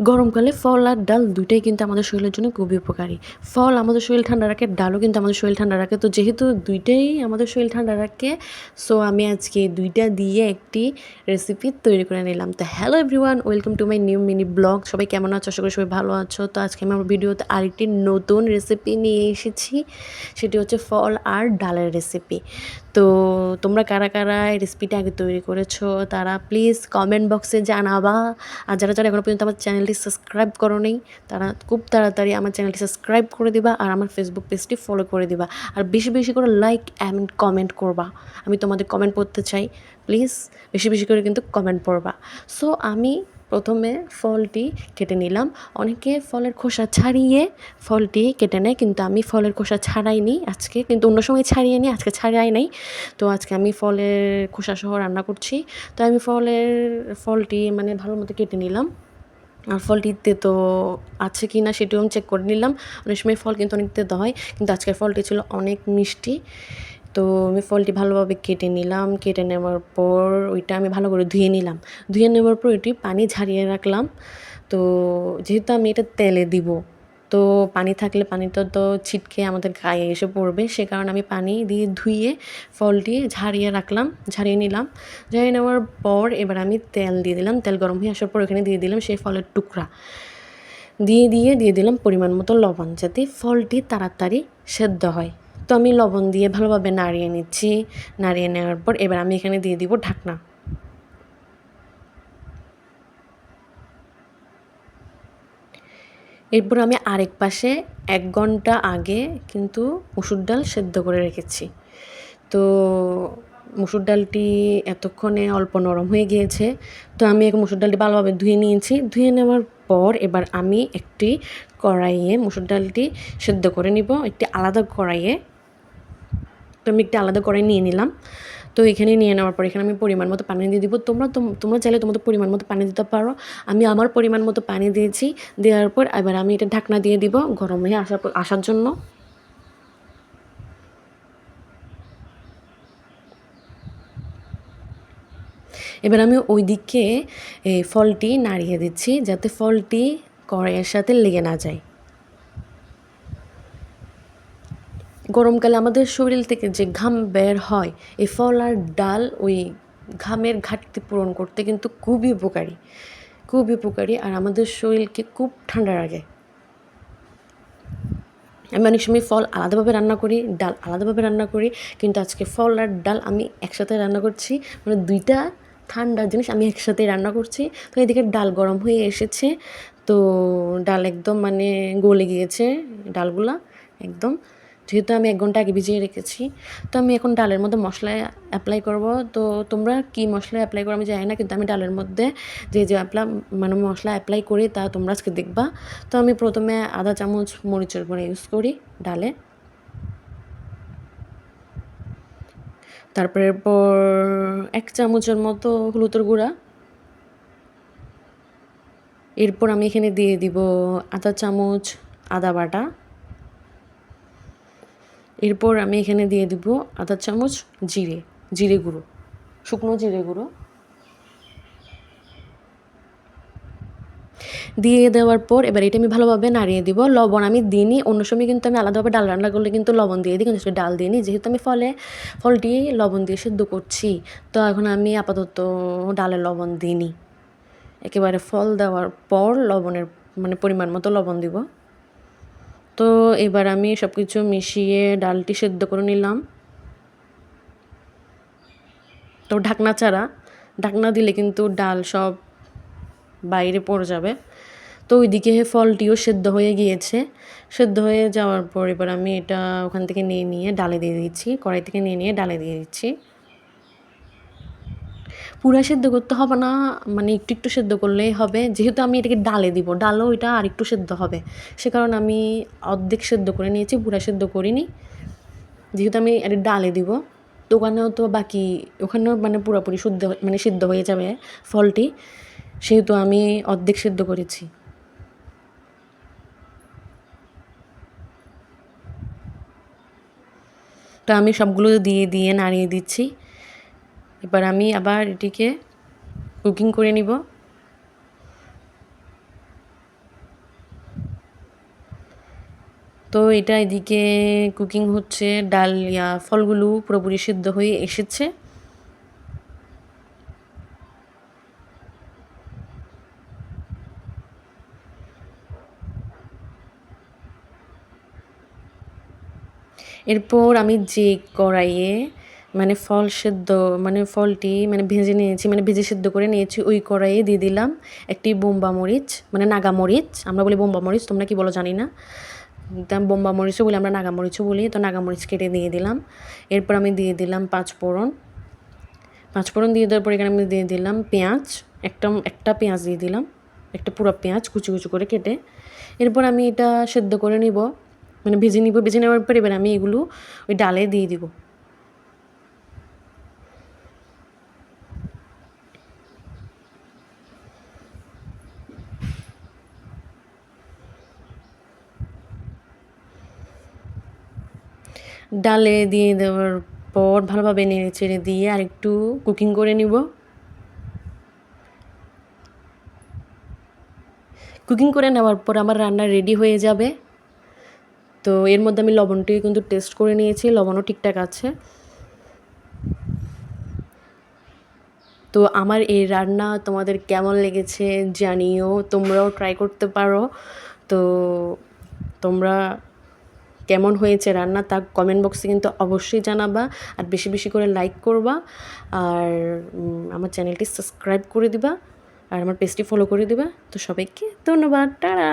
গরমকালে ফল আর ডাল দুইটাই কিন্তু আমাদের শরীরের জন্য খুবই উপকারী। ফল আমাদের শরীর ঠান্ডা রাখে, ডালও কিন্তু আমাদের শরীর ঠান্ডা রাখে। তো যেহেতু দুইটাই আমাদের শরীর ঠান্ডা রাখে, সো আমি আজকে দুইটা দিয়ে একটি রেসিপি তৈরি করে নিলাম। তো hello everyone, welcome to my new mini blog. সবাই কেমন আছো? আশা করি সবাই ভালো আছো। তো আজকে আমি আমার ভিডিওতে আরেকটি নতুন রেসিপি নিয়ে এসেছি, সেটি হচ্ছে ফল আর ডালের রেসিপি। তো তোমরা কারা কারা এই রেসিপিটা আগে তৈরি করেছো তারা প্লিজ কমেন্ট বক্সে জানাবা। আর যারা যারা এখনো পর্যন্ত আমার চ্যানেলটি সাবস্ক্রাইব করো নেই তারা খুব তাড়াতাড়ি আমার চ্যানেলটি সাবস্ক্রাইব করে দিবা আর আমার ফেসবুক পেজটি ফলো করে দিবা। আর বেশি বেশি করে লাইক অ্যান্ড কমেন্ট করবা, আমি তোমাদের কমেন্ট পড়তে চাই। প্লিজ বেশি বেশি করে কিন্তু কমেন্ট পড়বা। সো আমি প্রথমে ফলটি কেটে নিলাম। অনেকে ফলের খোসা ছাড়িয়ে ফলটি কেটে নেয়, কিন্তু আমি ফলের খোসা ছাড়াইনি আজকে, কিন্তু অন্য সময় ছাড়িয়ে নিই, আজকে ছাড়াই নাই। তো আজকে আমি ফলের খোসা সহ রান্না করছি। তো আমি ফলটি মানে ভালো মতো কেটে নিলাম। আর ফলটিতে তো আছে কি না সেটিও আমি চেক করে নিলাম। অনেক সময় ফল কিন্তু অনেক তেতো হয়, কিন্তু আজকের ফলটি ছিল অনেক মিষ্টি। তো আমি ফলটি ভালোভাবে কেটে নিলাম। কেটে নেওয়ার পর ওইটা আমি ভালো করে ধুয়ে নিলাম। ধুয়ে নেওয়ার পর ওইটি পানি ঝারিয়ে রাখলাম। তো যেহেতু আমি এটা তেলে দিব, তো পানি থাকলে পানিটা তো ছিটকে আমাদের গায়ে এসে পড়বে, সে কারণে আমি পানি দিয়ে ধুয়ে ফলটি ঝারিয়ে রাখলাম, ঝারিয়ে নিলাম। ঝারিয়ে নেওয়ার পর এবার আমি তেল দিয়ে দিলাম। তেল গরম হয়ে আসার পর এখানে দিয়ে দিলাম সেই ফলের টুকরা, দিয়ে দিলাম পরিমাণ মতো লবণ, যাতে ফলটি তাড়াতাড়ি সেদ্ধ হয়। তো আমি লবণ দিয়ে ভালোভাবে নাড়িয়ে নিচ্ছি। নাড়িয়ে নেওয়ার পর এবার আমি এখানে দিয়ে দিব ঢাকনা। এরপর আমি আরেক পাশে ১ ঘন্টা আগে কিন্তু মসুর ডাল সেদ্ধ করে রেখেছি। তো মসুর ডালটি এতক্ষণে অল্প নরম হয়ে গিয়েছে। তো আমি এখন মসুর ডালটি ভালোভাবে ধুয়ে নিয়েছি। ধুয়ে নেওয়ার পর এবার আমি একটি কড়াইয়ে মসুর ডালটি সেদ্ধ করে নিব, একটি আলাদা কড়াইয়ে। তো আমি একটি আলাদা কড়াই নিয়ে নিলাম। তো এখানে নিয়ে নেওয়ার পর এখানে আমি পরিমাণ মতো পানি দিয়ে দিব। তোমরা চাইলে তোমাদের পরিমাণ মতো পানি দিতে পারো। আমি আমার পরিমাণ মতো পানি দিয়েছি। দেওয়ার পর এবার আমি এটা ঢাকনা দিয়ে দিব গরম হয়ে আসার জন্য। এবার আমি ওই দিকে ফলটি নাড়িয়ে দিচ্ছি, যাতে ফলটি কড়াইয়ের সাথে লেগে না যায়। গরমকালে আমাদের শরীর থেকে যে ঘাম বের হয়, এই ফল আর ডাল ওই ঘামের ঘাটতি পূরণ করতে কিন্তু খুবই উপকারী, খুবই উপকারী। আর আমাদের শরীরকে খুব ঠান্ডা রাখে। আমি অনেক সময় ফল আলাদাভাবে রান্না করি, ডাল আলাদাভাবে রান্না করি, কিন্তু আজকে ফল আর ডাল আমি একসাথে রান্না করছি। মানে দুইটা ঠান্ডা জিনিস আমি একসাথেই রান্না করছি। তো এদিকে ডাল গরম হয়ে এসেছে। তো ডাল একদম মানে গলে গিয়েছে ডালগুলা একদম, যেহেতু আমি ১ ঘন্টা আগে ভিজিয়ে রেখেছি। তো আমি এখন ডালের মধ্যে মশলা অ্যাপ্লাই করব। তো তোমরা কী মশলা অ্যাপ্লাই করো আমি জানি না, কিন্তু আমি ডালের মধ্যে যে মানে মশলা অ্যাপ্লাই করি তা তোমরা আজকে দেখবা। তো আমি প্রথমে আধা চামচ মরিচের গুঁড়া ইউজ করি ডালে। তারপরে এরপর ১ চামচের মতো হলুদের গুঁড়া। এরপর আমি এখানে দিয়ে দিব আধা চামচ আদা বাটা। এরপর আমি এখানে দিয়ে দিব আধা চামচ জিরে গুঁড়ো, শুকনো জিরে গুঁড়ো। দিয়ে দেওয়ার পর এবার এটা আমি ভালোভাবে নাড়িয়ে দিব। লবণ আমি দিইনি, অন্য সময় কিন্তু আমি আলাদাভাবে ডাল রান্না করলে কিন্তু লবণ দিয়ে দিই, কিন্তু আসলে ডাল দিইনি, যেহেতু আমি ফলটি লবণ দিয়ে সেদ্ধ করছি। তো এখন আমি আপাতত ডালে লবণ দিইনি, একেবারে ফল দেওয়ার পর লবণের মানে পরিমাণ মতো লবণ দিব। তো এবার আমি সব কিছু মিশিয়ে ডালটি সেদ্ধ করে নিলাম। তো ঢাকনা দিলে কিন্তু ডাল সব বাইরে পড়ে যাবে। তো ওইদিকে ফলটিও সেদ্ধ হয়ে গিয়েছে। সেদ্ধ হয়ে যাওয়ার পর এবার আমি এটা ওখান থেকে নিয়ে ডালে দিয়ে দিচ্ছি, কড়াই থেকে নিয়ে ডালে দিয়ে দিচ্ছি। পুরা সেদ্ধ করতে হবে না, মানে একটু একটু সেদ্ধ করলেই হবে। যেহেতু আমি এটাকে ডালে দিব, ডালও এটা আরেকটু সেদ্ধ হবে, সে কারণে আমি অর্ধেক সেদ্ধ করে নিয়েছি, পুরা সেদ্ধ করিনি। যেহেতু আমি এটা ডালে দিব, তো ওখানেও মানে পুরোপুরি সিদ্ধ হয়ে যাবে ফলটি, সেহেতু আমি অর্ধেক সেদ্ধ করেছি। তো আমি সবগুলো দিয়ে নাড়িয়ে দিচ্ছি। এবার আমি আবার এটিকে কুকিং করে নিব। তো এটা এদিকে কুকিং হচ্ছে, ডাল ফলগুলো পুরোপুরি সিদ্ধ হয়ে এসেছে। এরপর আমি যে কড়াইয়ে মানে ফল সেদ্ধ মানে ফলটি মানে ভেজে নিয়েছি, মানে ভেজে সেদ্ধ করে নিয়েছি, ওই কড়াইয়ে দিয়ে দিলাম একটি বোম্বা মরিচ, মানে নাগা মরিচ, আমরা বলি বোম্বা মরিচ, তোমরা কি বলো জানি না। বোম্বা মরিচও বলি, আমরা নাগা মরিচও বলি। তো নাগা মরিচ কেটে দিয়ে দিলাম। এরপর আমি দিয়ে দিলাম পাঁচফোড়ন দিয়ে দেওয়ার পর এখানে আমি দিয়ে দিলাম পেঁয়াজ, একটা পেঁয়াজ দিয়ে দিলাম, একটা পুরো পেঁয়াজ কুচি কুচি করে কেটে। এরপর আমি এটা সেদ্ধ করে নিব, মানে ভেজে নেওয়ার পর এবার আমি এগুলো ওই ডালে দিয়ে দিব। ডালে দিয়ে দেওয়ার পর ভালোভাবে নেড়ে চেড়ে দিয়ে আরেকটু কুকিং করে নিব। কুকিং করে নেওয়ার পর আমার রান্না রেডি হয়ে যাবে। তো এর মধ্যে আমি লবণটিও কিন্তু টেস্ট করে নিয়েছি, লবণও ঠিকঠাক আছে। তো আমার এই রান্না তোমাদের কেমন লেগেছে জানিও, তোমরাও ট্রাই করতে পারো। তো তোমরা কেমন হয়েছে রান্না তা কমেন্ট বক্সে কিন্তু অবশ্যই জানাবা, আর বেশি বেশি করে লাইক করবা, আর আমার চ্যানেলটি সাবস্ক্রাইব করে দিবা, আর আমার পেজটি ফলো করে দিবা। তো সবাইকে ধন্যবাদ, টাটা।